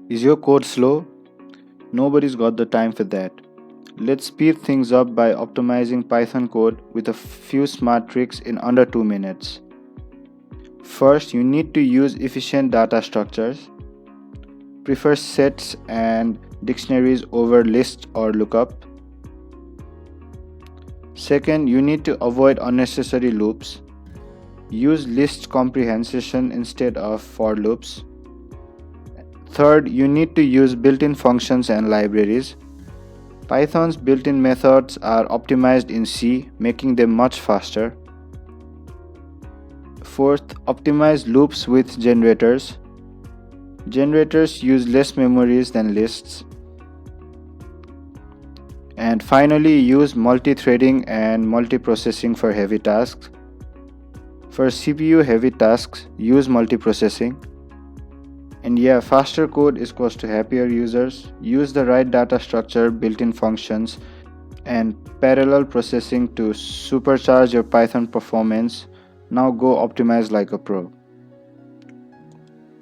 Is your code slow? Nobody's got the time for that. Let's speed things up by optimizing Python code with a few smart tricks in under 2 minutes. First, you need to use efficient data structures. Prefer sets and dictionaries over lists or lookup. Second, you need to avoid unnecessary loops. Use list comprehension instead of for loops. Third, you need to use built-in functions and libraries. Python's built-in methods are optimized in C, making them much faster. Fourth, optimize loops with generators. Generators use less memories than lists. And finally, use multi-threading and multiprocessing for heavy tasks. For CPU heavy tasks, use multiprocessing. And yeah, faster code is equals to happier users. Use the right data structure, built-in functions, and parallel processing to supercharge your Python performance. Now go optimize like a pro.